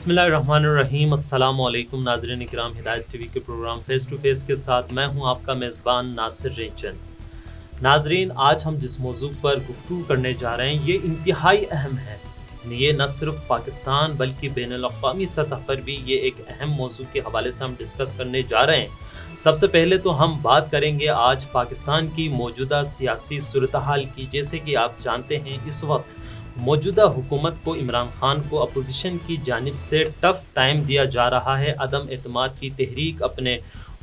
بسم اللہ الرحمن الرحیم۔ السلام علیکم ناظرین کرام، ہدایت ٹی وی کے پروگرام فیس ٹو فیس کے ساتھ میں ہوں آپ کا میزبان ناصر رینچند۔ ناظرین، آج ہم جس موضوع پر گفتگو کرنے جا رہے ہیں یہ انتہائی اہم ہے۔ یہ نہ صرف پاکستان بلکہ بین الاقوامی سطح پر بھی یہ ایک اہم موضوع کے حوالے سے ہم ڈسکس کرنے جا رہے ہیں۔ سب سے پہلے تو ہم بات کریں گے آج پاکستان کی موجودہ سیاسی صورتحال کی۔ جیسے کہ آپ جانتے ہیں اس وقت موجودہ حکومت کو، عمران خان کو اپوزیشن کی جانب سے ٹف ٹائم دیا جا رہا ہے۔ عدم اعتماد کی تحریک اپنے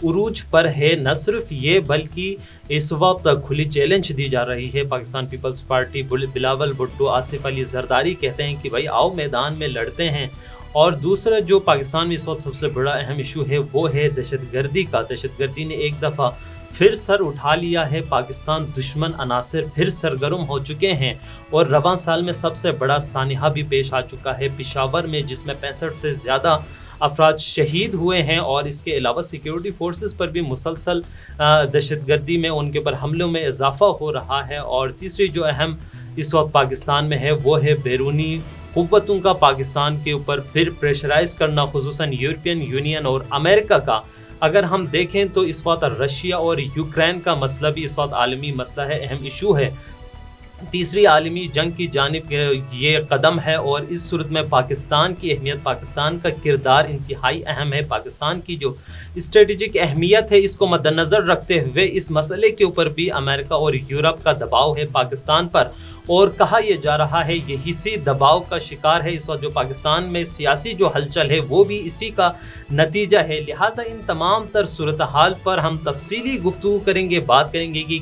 عروج پر ہے۔ نہ صرف یہ بلکہ اس وقت کھلی چیلنج دی جا رہی ہے۔ پاکستان پیپلز پارٹی، بلاول بھٹو، آصف علی زرداری کہتے ہیں کہ بھائی آؤ میدان میں لڑتے ہیں۔ اور دوسرا جو پاکستان میں اس وقت سب سے بڑا اہم ایشو ہے وہ ہے دہشت گردی کا۔ دہشت گردی نے ایک دفعہ پھر سر اٹھا لیا ہے۔ پاکستان دشمن عناصر پھر سرگرم ہو چکے ہیں اور رواں سال میں سب سے بڑا سانحہ بھی پیش آ چکا ہے پشاور میں، جس میں 65 سے زیادہ افراد شہید ہوئے ہیں۔ اور اس کے علاوہ سیکیورٹی فورسز پر بھی مسلسل دہشت گردی میں ان کے اوپر حملوں میں اضافہ ہو رہا ہے۔ اور تیسری جو اہم اس وقت پاکستان میں ہے وہ ہے بیرونی قوتوں کا پاکستان کے اوپر پھر پریشرائز کرنا، خصوصاً یورپین یونین اور امریکہ کا۔ اگر ہم دیکھیں تو اس وقت رشیا اور یوکرین کا مسئلہ بھی اس وقت عالمی مسئلہ ہے، اہم ایشو ہے۔ تیسری عالمی جنگ کی جانب یہ قدم ہے اور اس صورت میں پاکستان کی اہمیت، پاکستان کا کردار انتہائی اہم ہے۔ پاکستان کی جو اسٹریٹجک اہمیت ہے اس کو مد نظر رکھتے ہوئے اس مسئلے کے اوپر بھی امریکہ اور یورپ کا دباؤ ہے پاکستان پر، اور کہا یہ جا رہا ہے یہی سی دباؤ کا شکار ہے اس وقت جو پاکستان میں سیاسی جو ہلچل ہے وہ بھی اسی کا نتیجہ ہے۔ لہٰذا ان تمام تر صورتحال پر ہم تفصیلی گفتگو کریں گے، بات کریں گے کہ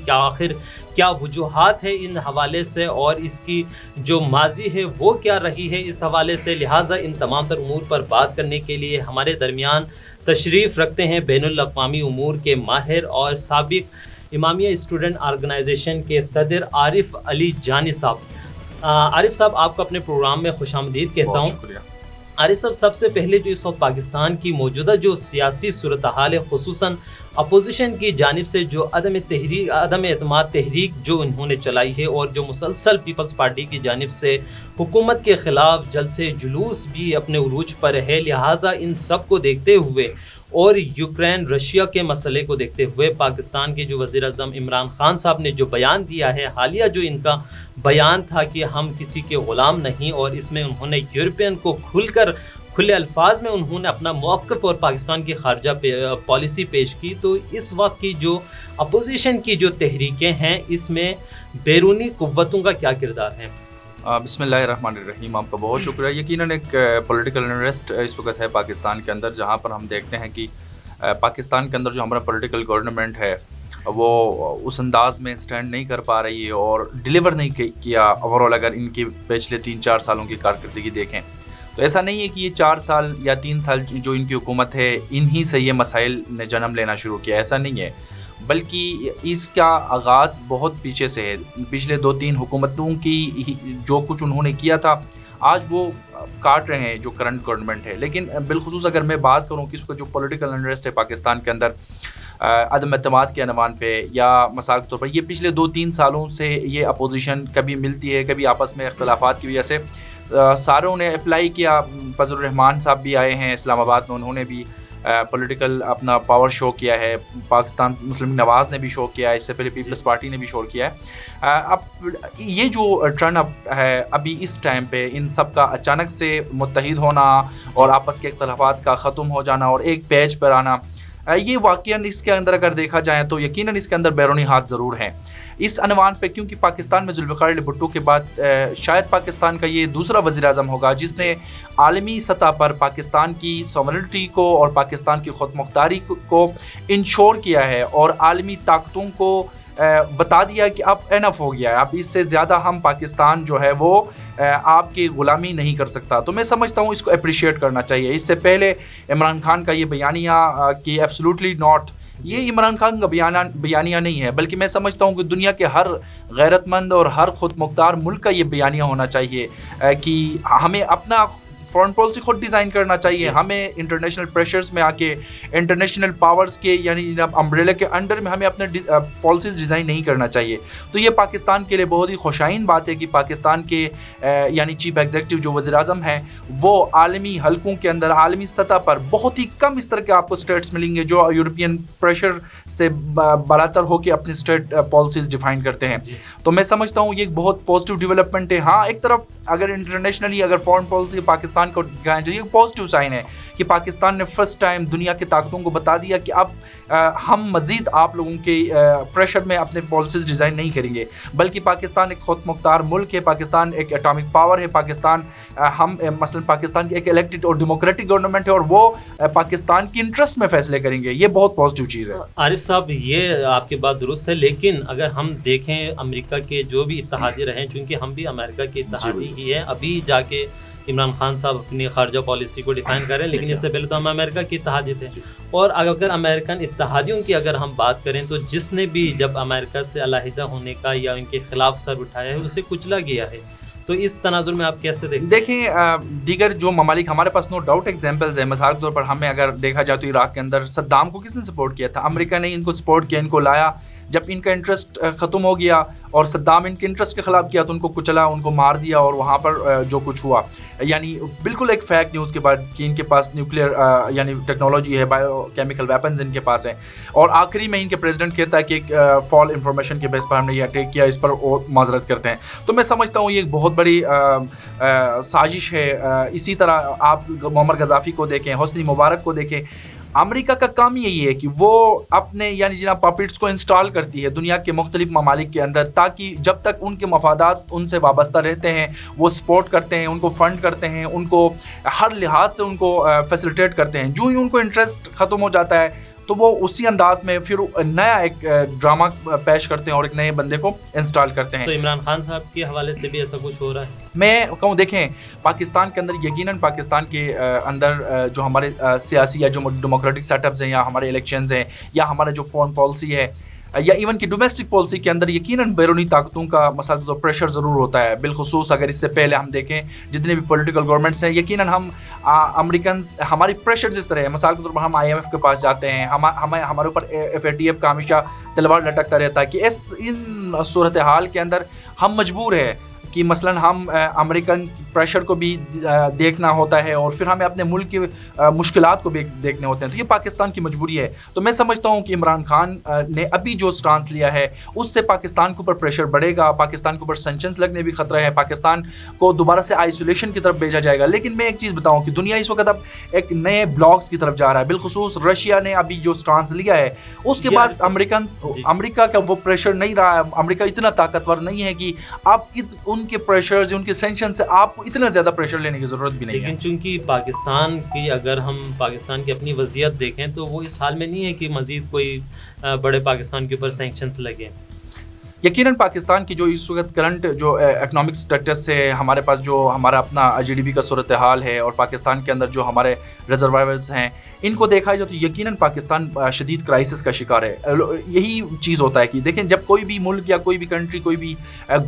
کیا وجوہات ہے ان حوالے سے اور اس کی جو ماضی ہے وہ کیا رہی ہے اس حوالے سے۔ لہٰذا ان تمام تر امور پر بات کرنے کے لیے ہمارے درمیان تشریف رکھتے ہیں بین الاقوامی امور کے ماہر اور سابق امامیہ اسٹوڈنٹ آرگنائزیشن کے صدر عارف علی جانی صاحب۔ عارف صاحب، آپ کو اپنے پروگرام میں خوش آمدید کہتا ہوں۔ شکریہ عارف صاحب، سب سے پہلے جو اس وقت پاکستان کی موجودہ جو سیاسی صورتحال ہے، خصوصاً اپوزیشن کی جانب سے جو عدم اعتماد تحریک جو انہوں نے چلائی ہے اور جو مسلسل پیپلز پارٹی کی جانب سے حکومت کے خلاف جلسے جلوس بھی اپنے عروج پر ہے، لہٰذا ان سب کو دیکھتے ہوئے اور یوکرین رشیا کے مسئلے کو دیکھتے ہوئے پاکستان کے جو وزیر اعظم عمران خان صاحب نے جو بیان دیا ہے، حالیہ جو ان کا بیان تھا کہ ہم کسی کے غلام نہیں، اور اس میں انہوں نے یورپین کو کھلے الفاظ میں انہوں نے اپنا موقف اور پاکستان کی خارجہ پالیسی پیش کی۔ تو اس وقت کی جو اپوزیشن کی جو تحریکیں ہیں اس میں بیرونی قوتوں کا کیا کردار ہے؟ بسم اللہ الرحمن الرحیم۔ آپ کا بہت شکریہ۔ یقیناً ایک پولیٹیکل انریسٹ اس وقت ہے پاکستان کے اندر، جہاں پر ہم دیکھتے ہیں کہ پاکستان کے اندر جو ہمارا پولیٹیکل گورنمنٹ ہے وہ اس انداز میں سٹینڈ نہیں کر پا رہی ہے اور ڈیلیور نہیں کیا۔ اوور آل اگر ان کی پچھلے 3-4 سالوں کی کارکردگی دیکھیں تو ایسا نہیں ہے کہ یہ 4 سال یا 3 سال جو ان کی حکومت ہے انہی سے یہ مسائل نے جنم لینا شروع کیا، ایسا نہیں ہے، بلکہ اس کا آغاز بہت پیچھے سے ہے۔ پچھلے 2-3 حکومتوں کی جو کچھ انہوں نے کیا تھا آج وہ کاٹ رہے ہیں جو کرنٹ گورنمنٹ ہے۔ لیکن بالخصوص اگر میں بات کروں کہ اس کا جو پولیٹیکل انریسٹ ہے پاکستان کے اندر عدم اعتماد کے عنوان پہ یا مثال کے طور پر، یہ پچھلے 2-3 سالوں سے یہ اپوزیشن کبھی ملتی ہے، کبھی آپس میں اختلافات کی وجہ سے ساروں نے اپلائی کیا۔ فضل الرحمان صاحب بھی آئے ہیں اسلام آباد میں، انہوں نے بھی پولیٹیکل اپنا پاور شو کیا ہے۔ پاکستان مسلم نواز نے بھی شو کیا ہے، اس سے پہلے پیپلز پارٹی نے بھی شو کیا ہے۔ اب یہ جو ٹرن اپ ہے ابھی اس ٹائم پہ ان سب کا اچانک سے متحد ہونا اور آپس کے اختلافات کا ختم ہو جانا اور ایک پیج پر آنا، یہ واقعاً اس کے اندر اگر دیکھا جائے تو یقیناً اس کے اندر بیرونی ہاتھ ضرور ہیں اس عنوان پہ، کیونکہ پاکستان میں ذوالفقار علی بھٹو کے بعد شاید پاکستان کا یہ دوسرا وزیر اعظم ہوگا جس نے عالمی سطح پر پاکستان کی سوورنٹی کو اور پاکستان کی خود مختاری کو انشور کیا ہے اور عالمی طاقتوں کو بتا دیا کہ اب انف ہو گیا ہے، اب اس سے زیادہ ہم پاکستان جو ہے وہ آپ کی غلامی نہیں کر سکتا۔ تو میں سمجھتا ہوں اس کو اپریشیٹ کرنا چاہیے۔ اس سے پہلے عمران خان کا یہ بیانیہ کہ ایبسولوٹلی ناٹ، یہ عمران خان کا بیانیہ نہیں ہے، بلکہ میں سمجھتا ہوں کہ دنیا کے ہر غیرت مند اور ہر خود مختار ملک کا یہ بیانیہ ہونا چاہیے کہ ہمیں اپنا فارن پالیسی خود ڈیزائن کرنا چاہیے. ہمیں انٹرنیشنل پریشرز میں آ کے انٹرنیشنل پاورز کے یعنی امبریلا کے انڈر میں ہمیں اپنے پالیسیز ڈیزائن نہیں کرنا چاہیے. تو یہ پاکستان کے لیے بہت ہی خوشائن بات ہے کہ پاکستان کے یعنی چیف ایگزیکٹو جو وزیر اعظم ہیں وہ عالمی حلقوں کے اندر عالمی سطح پر بہت ہی کم اس طرح کے آپ کو اسٹیٹس ملیں گے جو یورپین پریشر سے بالاتر ہو کے اپنی اسٹیٹ پالیسیز ڈیفائن کرتے ہیں. تو میں سمجھتا ہوں یہ ایک بہت پازیٹیو ڈیولپمنٹ ہے. ہاں ایک طرف اگر انٹرنیشنلی اگر فارن پالیسی پاکستان کو دکھانا چاہیے ایک پازیٹیو سائن ہے کہ پاکستان نے فرسٹ ٹائم دنیا کی طاقتوں کو بتا دیا کہ اب ہم مزید آپ لوگوں کے پریشر میں اپنے پالیسیز ڈیزائن نہیں کریں گے, بلکہ پاکستان ایک خود مختار ملک ہے, پاکستان ایک ایٹامک پاور ہے, پاکستان ہم مثلا پاکستان کی ایک الیکٹڈ اور ڈیموکریٹک گورنمنٹ ہے اور وہ پاکستان کی انٹرسٹ میں فیصلے کریں گے. یہ بہت پازیٹیو چیز ہے. عارف صاحب یہ آپ کی بات درست ہے, لیکن اگر ہم دیکھیں امریکہ کے جو بھی اتحادی رہیں, چونکہ ہم بھی امریکہ کے اتحادی ہی ہیں, ابھی جا کے عمران خان صاحب اپنی خارجہ پالیسی کو ڈیفائن کر رہے ہیں, لیکن اس سے پہلے تو ہم امریکہ کے اتحادی تھے. اور اگر امریکن اتحادیوں کی اگر ہم بات کریں تو جس نے بھی جب امریکہ سے علیحدہ ہونے کا یا ان کے خلاف سر اٹھایا ہے اسے کچلا گیا ہے. تو اس تناظر میں آپ کیسے دیکھیں دیگر جو ممالک ہمارے پاس نو ڈاؤٹ ایگزامپلز ہیں. مثال کے طور پر ہمیں اگر دیکھا جائے تو عراق کے اندر صدام کو کس نے سپورٹ کیا تھا؟ امریکہ نے ان کو سپورٹ کیا, ان کو لایا. جب ان کا انٹرسٹ ختم ہو گیا اور صدام ان کے انٹرسٹ کے خلاف کیا تو ان کو کچلا, ان کو مار دیا, اور وہاں پر جو کچھ ہوا یعنی بالکل ایک فیک نیوز کے بعد کہ ان کے پاس نیوکلیئر یعنی ٹیکنالوجی ہے, بایو کیمیکل ویپنز ان کے پاس ہیں, اور آخری میں ان کے پریزیڈنٹ کہتا ہے کہ ایک فال انفارمیشن کے بیس پر ہم نے یہ اٹیک کیا, اس پر وہ معذرت کرتے ہیں. تو میں سمجھتا ہوں یہ ایک بہت بڑی سازش ہے. اسی طرح آپ معمر غذافی کو دیکھیں, حسنی مبارک کو دیکھیں, امریکہ کا کام یہی ہے کہ وہ اپنے یعنی جناب پاپٹس کو انسٹال کرتی ہے دنیا کے مختلف ممالک کے اندر, تاکہ جب تک ان کے مفادات ان سے وابستہ رہتے ہیں وہ سپورٹ کرتے ہیں, ان کو فنڈ کرتے ہیں, ان کو ہر لحاظ سے ان کو فیسیلیٹیٹ کرتے ہیں. جو ہی ان کو انٹرسٹ ختم ہو جاتا ہے تو وہ اسی انداز میں پھر نیا ایک ڈرامہ پیش کرتے ہیں اور ایک نئے بندے کو انسٹال کرتے ہیں. تو عمران خان صاحب کے حوالے سے بھی ایسا کچھ ہو رہا ہے؟ میں کہوں دیکھیں پاکستان کے اندر یقیناً پاکستان کے اندر جو ہمارے سیاسی یا جو ڈیموکریٹک سیٹ اپس ہیں یا ہمارے الیکشنز ہیں یا ہمارا جو فارن پالیسی ہے یا ایون کی ڈومیسٹک پالیسی کے اندر یقیناً بیرونی طاقتوں کا مسئلہ تو پریشر ضرور ہوتا ہے. بالخصوص اگر اس سے پہلے ہم دیکھیں جتنے بھی پولیٹیکل گورنمنٹس ہیں یقیناً ہم امریکنز ہماری پریشرز اس طرح ہے. مثال کے طور پر ہم IMF کے پاس جاتے ہیں, ہمارے اوپر FATF کا ہمیشہ تلوار لٹکتا رہتا ہے کہ ان صورتحال کے اندر ہم مجبور ہیں کہ مثلاً ہم امریکن پریشر کو بھی دیکھنا ہوتا ہے اور پھر ہمیں اپنے ملک کی مشکلات کو بھی دیکھنے ہوتے ہیں. تو یہ پاکستان کی مجبوری ہے. تو میں سمجھتا ہوں کہ عمران خان نے ابھی جو سٹانس لیا ہے اس سے پاکستان کے اوپر پریشر بڑھے گا, پاکستان کے اوپر سینکشنز لگنے بھی خطرہ ہے, پاکستان کو دوبارہ سے آئسولیشن کی طرف بھیجا جائے گا. لیکن میں ایک چیز بتاؤں کہ دنیا اس وقت اب ایک نئے بلاکس کی طرف جا رہا ہے. بالخصوص رشیا نے ابھی جو سٹانس لیا ہے اس کے بعد امریکہ کا وہ پریشر نہیں رہا ہے. امریکہ اتنا طاقتور نہیں ہے کہ آپ ان کے پریشرز ان کے سینکشن سے آپ کو اتنا زیادہ پریشر لینے کی ضرورت بھی نہیں ہے. لیکن چونکہ پاکستان کی اگر ہم پاکستان کی اپنی وضعیت دیکھیں تو وہ اس حال میں نہیں ہے کہ مزید کوئی بڑے پاکستان کے اوپر سینکشنز لگیں. یقیناً پاکستان کی جو اس وقت کرنٹ جو اکنامک سٹیٹس ہے, ہمارے پاس جو ہمارا اپنا GDP کا صورتحال ہے اور پاکستان کے اندر جو ہمارے ریزروائرز ہیں ان کو دیکھا جائے تو یقیناً پاکستان شدید کرائسس کا شکار ہے. یہی چیز ہوتا ہے کہ دیکھیں جب کوئی بھی ملک یا کوئی بھی کنٹری کوئی بھی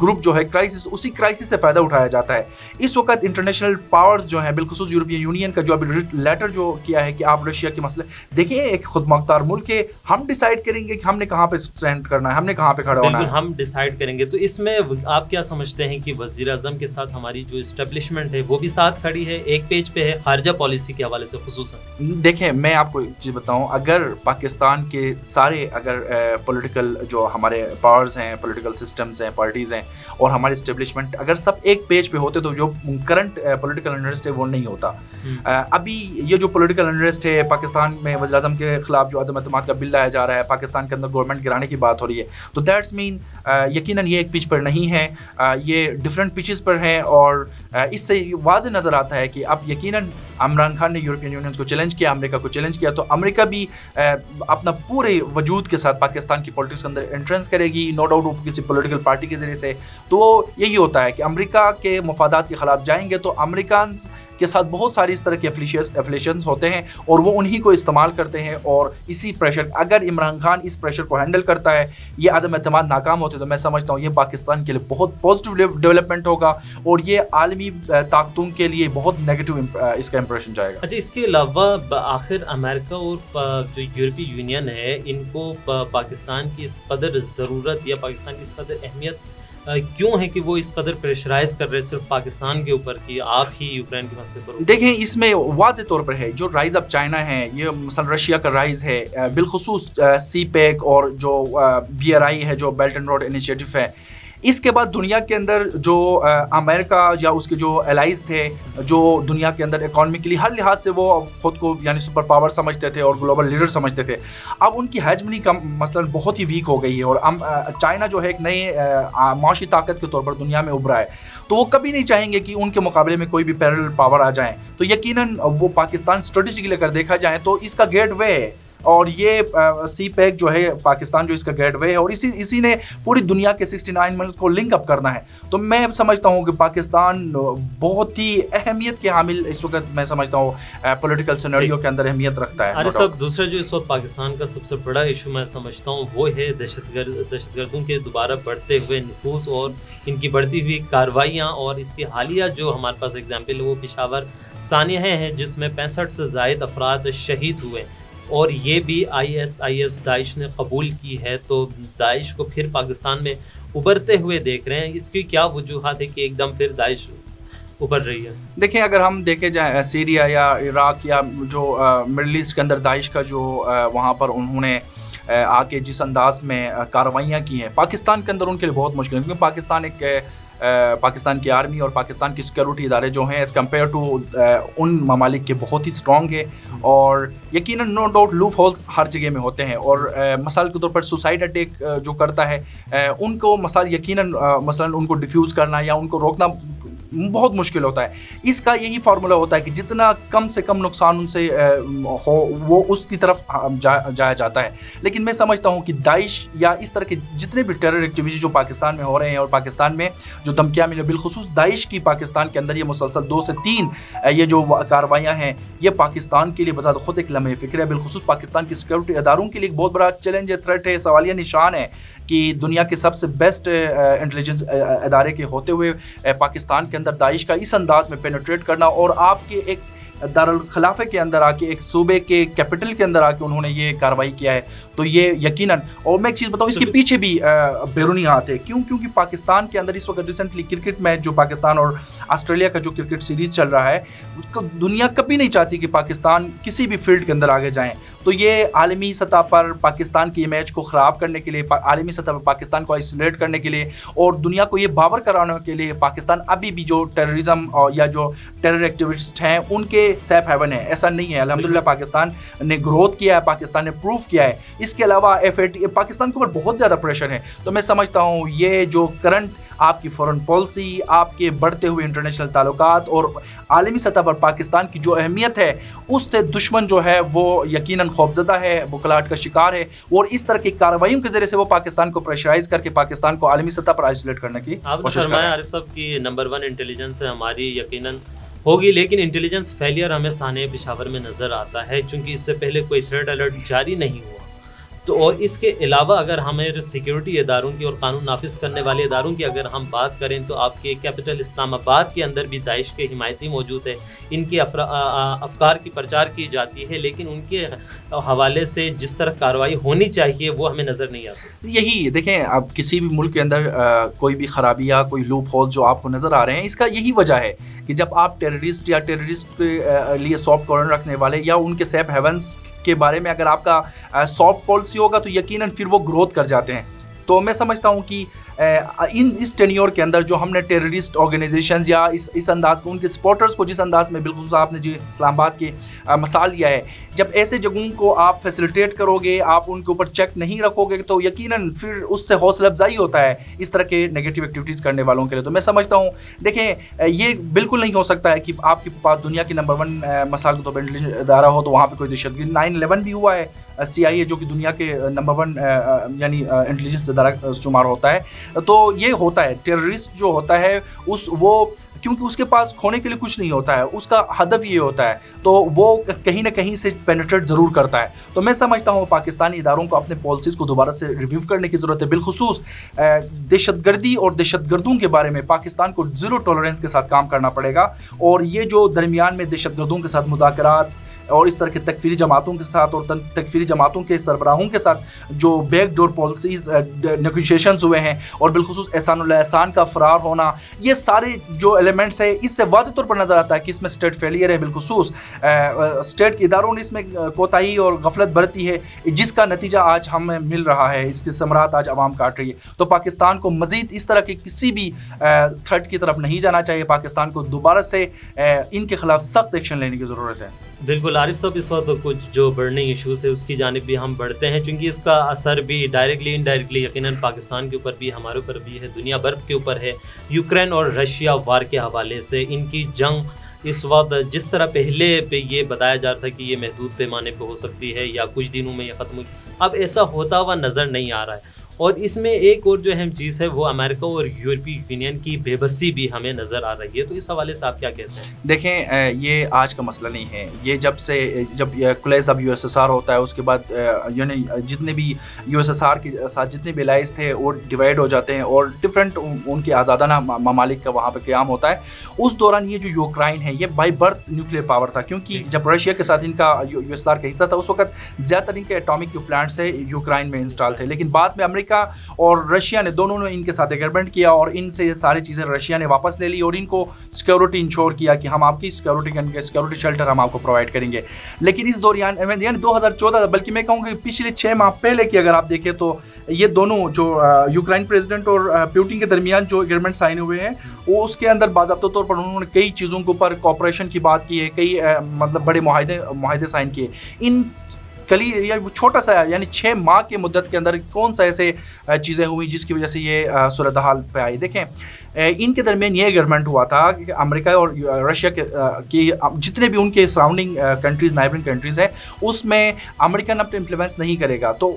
گروپ جو ہے کرائسس, اسی کرائسس سے فائدہ اٹھایا جاتا ہے. اس وقت انٹرنیشنل پاورز جو ہیں بالخصوص یورپین یونین کا جو ابھی لیٹر جو کیا ہے کہ آپ رشیا کے مسئلے دیکھیں, ایک خود مختار ملک ہے, ہم ڈیسائیڈ کریں گے کہ ہم نے کہاں پہ اسٹینڈ کرنا ہے, ہم نے کہاں پہ کھڑا ہونا ہے, ہم ڈیسائیڈ کریں گے. تو اس میں آپ کیا سمجھتے ہیں کہ وزیر اعظم کے ساتھ ہماری جو اسٹیبلشمنٹ ہے وہ بھی ساتھ کھڑی ہے, ایک پیج پہ ہے خارجہ پالیسی کے حوالے سے خصوصاً؟ دیکھیں میں آپ کو چیز بتاؤں, اگر پاکستان کے سارے اگر پولیٹیکل جو ہمارے پاورز ہیں, پولیٹیکل سسٹمز ہیں, پارٹیز ہیں اور ہمارے اسٹیبلشمنٹ اگر سب ایک پیج پہ ہوتے تو جو کرنٹ پولیٹیکل انٹرسٹ ہے وہ نہیں ہوتا. ابھی یہ جو پولیٹیکل انٹرسٹ ہے پاکستان میں وزیر اعظم کے خلاف جو عدم اعتماد کا بل لایا جا رہا ہے, پاکستان کے اندر گورنمنٹ گرانے کی بات ہو رہی ہے, تو دیٹس مین یقیناً یہ ایک پچ پر نہیں ہے, یہ ڈفرینٹ پچز پر ہے. اور اس سے واضح نظر آتا ہے کہ اب یقیناً عمران خان نے یورپین یونین کو چیلنج کیا, امریکہ کو چیلنج کیا, تو امریکہ بھی اپنا پورے وجود کے ساتھ پاکستان کی پولیٹکس کے اندر انٹرنس کرے گی, نو ڈاؤٹ وہ کسی پولیٹیکل پارٹی کے ذریعے سے. تو یہی ہوتا ہے کہ امریکہ کے مفادات کے خلاف جائیں گے تو امریکنز کے ساتھ بہت ساری اس طرح کے ایفلیشنز ہوتے ہیں اور وہ انہی کو استعمال کرتے ہیں. اور اسی پریشر, اگر عمران خان اس پریشر کو ہینڈل کرتا ہے, یہ عدم اعتماد ناکام ہوتے تو میں سمجھتا ہوں یہ پاکستان کے لیے بہت پازیٹیو ڈیولپمنٹ ہوگا اور یہ عالمی طاقتوں کے لیے بہت نیگیٹو اس کا امپریشن جائے گا. اچھا, اس کے علاوہ آخر امریکہ اور جو یورپی یونین ہے, ان کو پاکستان کی اس قدر ضرورت یا پاکستان کی اس قدر اہمیت کیوں ہے کہ وہ اس قدر پریشرائز کر رہے صرف پاکستان کے اوپر کہ آپ ہی یوکرین کے مسئلے پر؟ دیکھیں, اس میں واضح طور پر ہے جو رائز آف چائنا ہے, یہ مثلا رشیا کا رائز ہے, بالخصوص سی پیک اور جو BRI ہے جو بیلٹ اینڈ روڈ انیشیٹو ہے. اس کے بعد دنیا کے اندر جو امریکہ یا اس کے جو الائز تھے, جو دنیا کے اندر اکانومیکلی ہر لحاظ سے وہ خود کو یعنی سپر پاور سمجھتے تھے اور گلوبل لیڈر سمجھتے تھے, اب ان کی ہیجمنی کا مثلا بہت ہی ویک ہو گئی ہے اور چائنا جو ہے ایک نئی معاشی طاقت کے طور پر دنیا میں ابھرا ہے. تو وہ کبھی نہیں چاہیں گے کہ ان کے مقابلے میں کوئی بھی پیرل پاور آ جائیں. تو یقیناً وہ پاکستان اسٹریٹجیکلی اگر دیکھا جائے تو اس کا گیٹ وے ہے, اور یہ سی پیک جو ہے پاکستان جو اس کا گیٹ وے ہے, اور اسی نے پوری دنیا کے 69 ملک کو لنک اپ کرنا ہے. تو میں سمجھتا ہوں کہ پاکستان بہت ہی اہمیت کے حامل اس وقت میں سمجھتا ہوں پولیٹیکل سینیریو کے اندر اہمیت رکھتا ہے. عارف صاحب, دوسرا جو اس وقت پاکستان کا سب سے بڑا ایشو میں سمجھتا ہوں وہ ہے دہشت گردوں کے دوبارہ بڑھتے ہوئے نفوذ اور ان کی بڑھتی ہوئی کارروائیاں. اور اس کی حالیہ جو ہمارے پاس ایگزامپل ہے وہ پشاور سانحہ ہیں جس میں 65 سے زائد افراد شہید ہوئے, اور یہ بھی IS داعش نے قبول کی ہے. تو داعش کو پھر پاکستان میں ابھرتے ہوئے دیکھ رہے ہیں, اس کی کیا وجوہات ہے کہ ایک دم پھر داعش ابھر رہی ہے؟ دیکھیں, اگر ہم دیکھیں جائیں سیریا یا عراق یا جو مڈل ایسٹ کے اندر داعش کا جو وہاں پر انہوں نے آ کے جس انداز میں کارروائیاں کی ہیں, پاکستان کے اندر ان کے لیے بہت مشکل ہے, کیونکہ پاکستان کی آرمی اور پاکستان کی سیکورٹی ادارے جو ہیں ایز کمپیئر ٹو ان ممالک کے بہت ہی اسٹرانگ ہے, اور یقیناً نو ڈاؤٹ لوپ ہولس ہر جگہ میں ہوتے ہیں. اور مثال کے طور پر سوسائڈ اٹیک جو کرتا ہے ان کو مثلا ان کو ڈیفیوز کرنا یا ان کو روکنا بہت مشکل ہوتا ہے. اس کا یہی فارمولہ ہوتا ہے کہ جتنا کم سے کم نقصان ان سے ہو وہ اس کی طرف جایا جاتا ہے. لیکن میں سمجھتا ہوں کہ داعش یا اس طرح کے جتنے بھی ٹیرر ایکٹیویٹی جو پاکستان میں ہو رہے ہیں اور پاکستان میں جو دھمکیاں ملی, بالخصوص داعش کی پاکستان کے اندر یہ مسلسل 2 سے 3 یہ جو کارروائیاں ہیں, یہ پاکستان کے لیے بذات خود ایک لمحہ فکر ہے, بالخصوص پاکستان کی سیکورٹی اداروں کے لیے ایک بہت بڑا چیلنج ہے, تھریٹ ہے, سوالیہ نشان ہے کہ دنیا کے سب سے بیسٹ انٹیلیجنس ادارے کے ہوتے ہوئے پاکستان کے اندر داعش کا اس انداز میں پینیٹریٹ کرنا اور آپ کے ایک دارالخلافے کے اندر آ کے, ایک صوبے کے کیپٹل کے اندر آ کے انہوں نے یہ کارروائی کیا ہے. تو یہ یقیناً, اور میں ایک چیز بتاؤں, اس کے پیچھے بھی بیرونی ہاتھ ہے. کیونکہ پاکستان کے اندر اس وقت ریسنٹلی کرکٹ میچ جو پاکستان اور آسٹریلیا کا جو کرکٹ سیریز چل رہا ہے, دنیا کبھی نہیں چاہتی کہ پاکستان کسی بھی فیلڈ کے اندر آگے جائیں. تو یہ عالمی سطح پر پاکستان کی امیج کو خراب کرنے کے لیے, عالمی سطح پر پاکستان کو آئسولیٹ کرنے کے لیے اور دنیا کو یہ باور کرانے کے لیے پاکستان ابھی بھی جو ٹیررزم یا جو ٹیرر ایکٹیوسٹ ہیں ان کے سیف ہیون ہے. ایسا نہیں ہے, الحمدللہ پاکستان نے گروتھ کیا ہے, پاکستان نے پروف کیا ہے. اس کے علاوہ پاکستان کے اوپر بہت زیادہ پریشر ہے. تو میں سمجھتا ہوں یہ جو کرنٹ آپ کی فورن پالیسی, آپ کے بڑھتے ہوئے انٹرنیشنل تعلقات اور عالمی سطح پر پاکستان کی جو اہمیت ہے, اس سے دشمن جو ہے وہ یقیناً خوفزدہ ہے, بکلاہٹ کا شکار ہے, اور اس طرح کی کارروائیوں کے ذریعے سے وہ پاکستان کو پریشرائز کر کے پاکستان کو عالمی سطح پر آئسولیٹ کرنے کی کوشش کر رہا ہے. عارف صاحب کی نمبر 1 انٹیلیجنس ہے ہماری, یقیناً ہوگی, لیکن انٹیلیجنس فیلئر ہمیں سانحہ پشاور میں نظر آتا ہے چونکہ اس سے پہلے کوئی تھریٹ الرٹ جاری نہیں ہوا. تو اور اس کے علاوہ اگر ہمیں سیکیورٹی اداروں کی اور قانون نافذ کرنے والے اداروں کی اگر ہم بات کریں تو آپ کے کیپٹل اسلام آباد کے اندر بھی داعش کے حمایتی موجود ہے, ان کے افکار کی پرچار کی جاتی ہے, لیکن ان کے حوالے سے جس طرح کارروائی ہونی چاہیے وہ ہمیں نظر نہیں آتی. یہی دیکھیں, اب کسی بھی ملک کے اندر کوئی بھی خرابی یا کوئی لوپ ہول جو آپ کو نظر آ رہے ہیں, اس کا یہی وجہ ہے کہ جب آپ ٹیررسٹ یا ٹیررسٹ کے لیے سافٹ کارنر رکھنے والے یا ان کے سیف ہیونس کے بارے میں اگر آپ کا سافٹ پالیسی ہوگا تو یقیناً پھر وہ گروتھ کر جاتے ہیں. تو میں سمجھتا ہوں کہ اس ٹینیور کے اندر جو ہم نے ٹیررسٹ آرگنائزیشنز یا اس انداز کو ان کے سپورٹرز کو جس انداز میں بالخصوص آپ نے اسلام آباد کی مثال لیا ہے, جب ایسے جگہوں کو آپ فیسیلیٹیٹ کرو گے, آپ ان کے اوپر چیک نہیں رکھو گے, تو یقیناً پھر اس سے حوصلہ افزائی ہوتا ہے اس طرح کے نیگیٹو ایکٹیویٹیز کرنے والوں کے لیے. تو میں سمجھتا ہوں, دیکھیں یہ بالکل نہیں ہو سکتا ہے کہ آپ کے پاس دنیا کی نمبر 1 مثال کے طور پر انٹیلیجنس ادارہ ہو تو وہاں پہ کوئی دہشت گردی, 9/11 بھی ہوا ہے CIA جو کہ دنیا کے نمبر 1 یعنی انٹیلیجنس ادارہ شمار ہوتا ہے. تو یہ ہوتا ہے ٹیررسٹ جو ہوتا ہے وہ کیونکہ اس کے پاس کھونے کے لیے کچھ نہیں ہوتا ہے, اس کا ہدف یہ ہوتا ہے, تو وہ کہیں نہ کہیں سے پینیٹریٹ ضرور کرتا ہے. تو میں سمجھتا ہوں پاکستانی اداروں کو اپنے پالیسیز کو دوبارہ سے ریویو کرنے کی ضرورت ہے. بالخصوص دہشت گردی اور دہشت گردوں کے بارے میں پاکستان کو زیرو ٹالرنس کے ساتھ کام کرنا پڑے گا, اور یہ جو درمیان میں دہشت گردوں کے ساتھ مذاکرات اور اس طرح کے تکفیری جماعتوں کے ساتھ اور تکفیری جماعتوں کے سربراہوں کے ساتھ جو بیک ڈور پالیسیز نیگوشیشنز ہوئے ہیں, اور بالخصوص احسان اللہ احسان کا فرار ہونا, یہ سارے جو ایلیمنٹس ہیں اس سے واضح طور پر نظر آتا ہے کہ اس میں اسٹیٹ فیلئر ہے. بالخصوص اسٹیٹ کے اداروں نے اس میں کوتاہی اور غفلت برتی ہے, جس کا نتیجہ آج ہمیں مل رہا ہے, اس کے ثمرات آج عوام کاٹ رہی ہے. تو پاکستان کو مزید اس طرح کے کسی بھی تھریٹ کی طرف نہیں جانا چاہیے. پاکستان کو دوبارہ سے ان کے خلاف سخت ایکشن لینے کی ضرورت ہے. بالکل عارف صاحب, اس وقت کچھ جو برننگ ایشوز ہے اس کی جانب بھی ہم بڑھتے ہیں, چونکہ اس کا اثر بھی ڈائریکٹلی انڈائریکٹلی یقیناً پاکستان کے اوپر بھی, ہمارے اوپر بھی ہے, دنیا بھر کے اوپر ہے. یوکرین اور رشیا وار کے حوالے سے ان کی جنگ اس وقت جس طرح پہلے پہ یہ بتایا جا رہا تھا کہ یہ محدود پیمانے پہ ہو سکتی ہے یا کچھ دنوں میں یہ ختم ہوئی, اب ایسا ہوتا ہوا نظر نہیں آ رہا ہے. اور اس میں ایک اور جو اہم چیز ہے وہ امریکہ اور یورپی یونین کی بے بسی بھی ہمیں نظر آ رہی ہے. تو اس حوالے سے آپ کیا کہتے ہیں؟ دیکھیں, یہ آج کا مسئلہ نہیں ہے. یہ جب کلیز اب USSR ہوتا ہے, اس کے بعد یعنی جتنے بھی USSR کے ساتھ جتنے بھی الائز تھے وہ ڈیوائڈ ہو جاتے ہیں اور ڈفرینٹ ان کے آزادانہ ممالک کا وہاں پہ قیام ہوتا ہے. اس دوران یہ جو یوکرائن ہے یہ بائی برتھ نیوکلیئر پاور تھا, کیونکہ جب رشیا کے ساتھ ان کا USSR کا حصہ تھا اس وقت زیادہ تر ان کے ایٹامک جو پلانٹس ہیں یوکرائن میں انسٹال تھے. لیکن بعد میں امریکہ اور رشیا نے دونوں نے ان کے ساتھ ایگریمنٹ کیا اور ان سے یہ ساری چیزیں رشیا نے واپس لے لی اور ان کو سیکیورٹی انشور کیا کہ ہم آپ کی سیکیورٹی شیلٹر ہم آپ کو پرووائڈ کریں گے. لیکن اس دوران یعنی 2014 بلکہ میں کہوں کہ پچھلے 6 ماہ پہلے کی اگر آپ دیکھیں تو یہ دونوں جو یوکرائن پریزیڈنٹ اور پیوٹن کے درمیان جو ایگریمنٹ سائن ہوئے ہیں وہ اس کے اندر باضابطہ طور پر انہوں نے کئی چیزوں کے اوپر کوآپریشن کی بات کی ہے, کئی مطلب بڑے معاہدے سائن کیے. ان چھوٹا سا یعنی 6 ماہ کے مدت کے اندر کون سا ایسے چیزیں ہوئی جس کی وجہ سے یہ صورتحال پہ آئی. دیکھیں, ان کے درمیان یہ ایگریمنٹ ہوا تھا کہ امریکہ اور رشیا کی جتنے بھی ان کے سراؤنڈنگ کنٹریز نائبرنگ کنٹریز ہیں اس میں امریکن اپنے انفلوئنس نہیں کرے گا. تو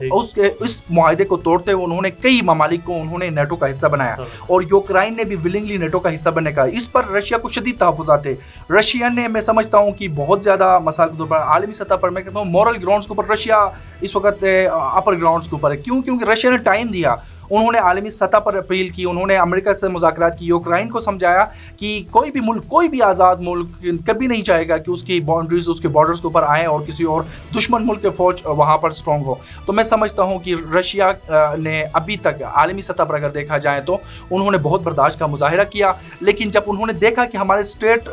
اس معاہدے کو توڑتے ہوئے انہوں نے کئی ممالک کو انہوں نے نیٹو کا حصہ بنایا اور یوکرائن نے بھی ولنگلی نیٹو کا حصہ بننے کا. اس پر رشیا کو شدید تحفظات تھے. رشیا نے میں سمجھتا ہوں کہ بہت زیادہ مسائل کے طور پر عالمی سطح پر میں کہتا ہوں مورل گراؤنڈس کے اوپر رشیا اس وقت اپر گراؤنڈس کے اوپر ہے. کیونکہ رشیا نے ٹائم دیا, انہوں نے عالمی سطح پر اپیل کی, انہوں نے امریکہ سے مذاکرات کی, یوکرائن کو سمجھایا کہ کوئی بھی ملک, کوئی بھی آزاد ملک کبھی نہیں چاہے گا کہ اس کی باؤنڈریز اس کے بارڈرز کے اوپر آئیں اور کسی اور دشمن ملک کے فوج وہاں پر اسٹرانگ ہو. تو میں سمجھتا ہوں کہ رشیا نے ابھی تک عالمی سطح پر اگر دیکھا جائے تو انہوں نے بہت برداشت کا مظاہرہ کیا, لیکن جب انہوں نے دیکھا کہ ہمارے اسٹیٹ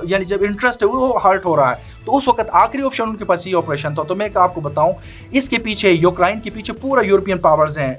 یعنی جب انٹرسٹ ہے وہ ہرٹ ہو رہا ہے تو اس وقت آخری آپشن ان کے پاس یہ آپریشن تھا. تو میں آپ کو بتاؤں اس کے پیچھے یوکرائن کے پیچھے پورا یورپین پاورز ہیں.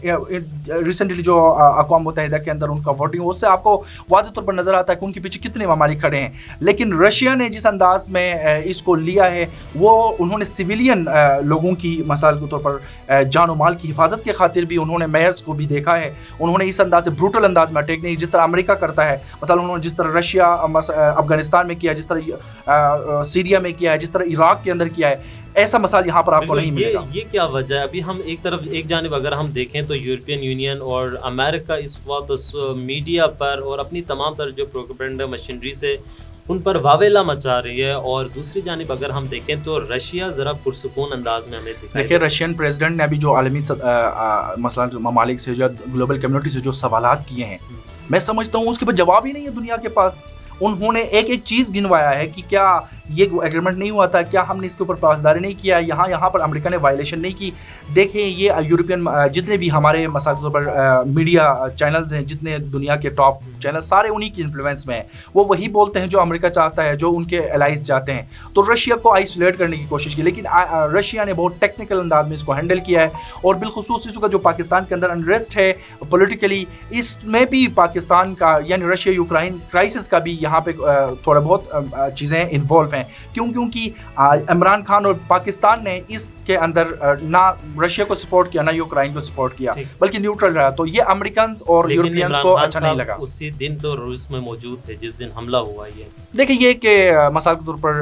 ریسنٹلی جو اقوام متحدہ کے اندر ان کا ووٹنگ اس سے آپ کو واضح طور پر نظر آتا ہے کہ ان کے پیچھے کتنے ممالک کھڑے ہیں. لیکن رشیا نے جس انداز میں اس کو لیا ہے وہ انہوں نے سویلین لوگوں کی مثال کے طور پر جان و مال کی حفاظت کے خاطر بھی انہوں نے میئرز کو بھی دیکھا ہے. انہوں نے اس انداز سے بروٹل انداز میں اٹیک نہیں, جس طرح امریکہ کرتا ہے. مثلا انہوں نے جس طرح رشیا افغانستان میں کیا, جس طرح سیریا میں کیا, جس طرح عراق کے اندر کیا ہے, ایسا مثال یہاں پر آپ کو نہیں ملے گا. یہ کیا وجہ ہے؟ ابھی ہم ایک جانب اگر ہم دیکھیں تو یورپین یونین اور امریکہ اس وقت میڈیا پر اور اپنی تمام طرح جو پروپیگنڈا مشینری سے ان پر واویلا مچا رہی ہے, اور دوسری جانب اگر ہم دیکھیں تو رشیا ذرا پرسکون انداز میں ہمیں دکھائی. دیکھیں, رشین پریزیڈنٹ نے ابھی جو عالمی مثلا ممالک سے جو گلوبل کمیونٹی سے جو سوالات کیے ہیں میں سمجھتا ہوں اس کے بعد جواب ہی نہیں ہے دنیا کے پاس. انہوں نے ایک چیز گنوایا ہے کہ کیا یہ ایگریمنٹ نہیں ہوا تھا, کیا ہم نے اس کے اوپر پاسداری نہیں کیا, یہاں پر امریکہ نے وائلیشن نہیں کی. دیکھیں یہ یورپین جتنے بھی ہمارے مثال کے طور پر میڈیا چینلز ہیں, جتنے دنیا کے ٹاپ چینل سارے انہی کی انفلوئنس میں ہیں. وہ وہی بولتے ہیں جو امریکہ چاہتا ہے, جو ان کے الائز چاہتے ہیں. تو رشیا کو آئسولیٹ کرنے کی کوشش کی, لیکن رشیا نے بہت ٹیکنیکل انداز میں اس کو ہینڈل کیا ہے. اور بالخصوص اس کا جو پاکستان کے اندر انریسٹ ہے پولیٹیکلی, اس میں بھی پاکستان کا یعنی رشیا یوکرائن کرائسس کا بھی یہاں پہ تھوڑا بہت چیزیں انوالو ہیں. کیونکہ عمران خان اور پاکستان نے اس کے اندر نہ رشیا کو سپورٹ کیا نہ یوکرائن کو سپورٹ کیا, بلکہ نیوٹرل رہا. تو یہ امریکنز اور یورپینز کو اچھا نہیں لگا. اسی دن تو روس میں موجود تھے جس دن حملہ ہوا. یہ دیکھیں یہ کہ مثال کے طور پر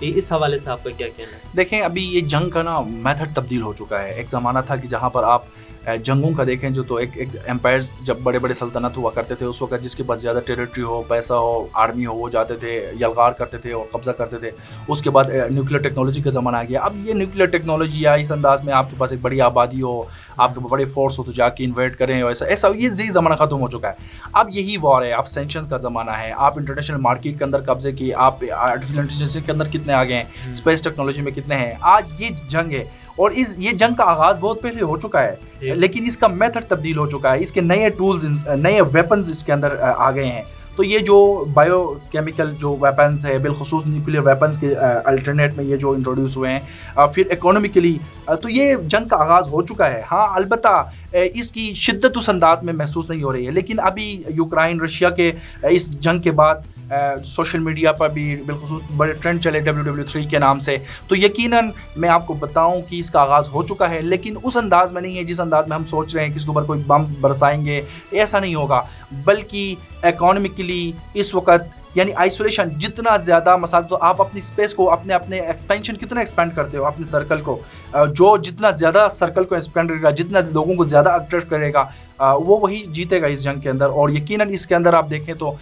اس حوالے سے آپ کا کیا کہنا ہے؟ دیکھیں ابھی یہ جنگ کا نا میتھڈ تبدیل ہو چکا ہے. ایک زمانہ تھا کہ جہاں پر آپ جنگوں کا دیکھیں جو تو ایک امپائرز جب بڑے بڑے سلطنت ہوا کرتے تھے اس وقت جس کے پاس زیادہ ٹیریٹری ہو, پیسہ ہو, آرمی ہو, وہ جاتے تھے یلغار کرتے تھے اور قبضہ کرتے تھے. اس کے بعد نیوکلیر ٹیکنالوجی کا زمانہ آ گیا. اب یہ نیوکلیر ٹیکنالوجی یا اس انداز میں آپ کے پاس ایک بڑی آبادی ہو, آپ کے بڑے فورس ہو تو جا کے انویٹ کریں, ایسا یہ زمانہ ختم ہو چکا ہے. اب یہی وار ہے, اب سینکشنز کا زمانہ ہے. آپ انٹرنیشنل مارکیٹ کے اندر قبضے کی, آپ آرٹیفیشل انٹیلیجنس کے اندر کتنے آگے ہیں, اسپیس ٹیکنالوجی میں کتنے ہیں. آج یہ جنگ ہے اور یہ جنگ کا آغاز بہت پہلے ہو چکا ہے, لیکن اس کا میتھڈ تبدیل ہو چکا ہے. اس کے نئے ٹولز, نئے ویپنز اس کے اندر آ گئے ہیں. تو یہ جو بایو کیمیکل جو ویپنز ہے, بالخصوص نیوکلیر ویپنز کے الٹرنیٹ میں یہ جو انٹروڈیوس ہوئے ہیں, پھر اکانومیکلی, تو یہ جنگ کا آغاز ہو چکا ہے. ہاں البتہ اس کی شدت اس انداز میں محسوس نہیں ہو رہی ہے, لیکن ابھی یوکرائن رشیا کے اس جنگ کے بعد سوشل میڈیا پر بھی بالخصوص بڑے ٹرینڈ چلے WW3 کے نام سے, تو یقیناً میں آپ کو بتاؤں کہ اس کا آغاز ہو چکا ہے, لیکن اس انداز میں نہیں ہے جس انداز میں ہم سوچ رہے ہیں کہ اس کے اوپر کوئی بم برسائیں گے. ایسا نہیں ہوگا, بلکہ اکانومیکلی اس وقت یعنی آئسولیشن جتنا زیادہ مسائل, تو آپ اپنی اسپیس کو اپنے ایکسپینشن کتنا ایکسپینڈ کرتے ہو اپنے سرکل کو, جو جتنا زیادہ سرکل کو ایکسپینڈ کرے گا, جتنا لوگوں کو زیادہ اٹریکٹ کرے گا, وہ وہی جیتے گا اس جنگ کے اندر. اور یقیناً اس کے اندر آپ دیکھیں تو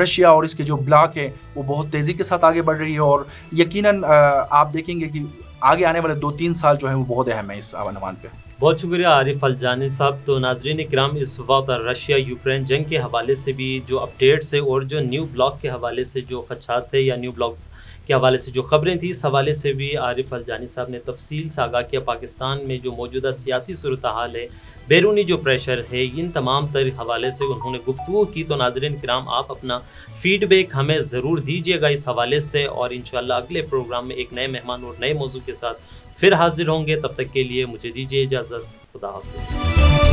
رشیا اور اس کے جو بلاک ہے وہ بہت تیزی کے ساتھ آگے بڑھ رہی ہے, اور یقیناً آپ دیکھیں گے کہ آگے آنے والے 2-3 سال جو ہیں وہ بہت اہم ہیں اس عنوان پہ. بہت شکریہ عارف الجانی صاحب. تو ناظرین کرام, اس وقت رشیا یوکرین جنگ کے حوالے سے بھی جو اپڈیٹس ہے اور جو نیو بلاک کے حوالے سے جو خدشات تھے یا نیو بلاک کے حوالے سے جو خبریں تھیں, اس حوالے سے بھی عارف الجانی صاحب نے تفصیل سے آگاہ کیا. پاکستان میں جو موجودہ سیاسی صورتحال ہے, بیرونی جو پریشر ہے, ان تمام تر حوالے سے انہوں نے گفتگو کی. تو ناظرین کرام, آپ اپنا فیڈ بیک ہمیں ضرور دیجیے گا اس حوالے سے, اور انشاءاللہ اگلے پروگرام میں ایک نئے مہمان اور نئے موضوع کے ساتھ پھر حاضر ہوں گے. تب تک کے لیے مجھے دیجیے اجازت. خدا حافظ.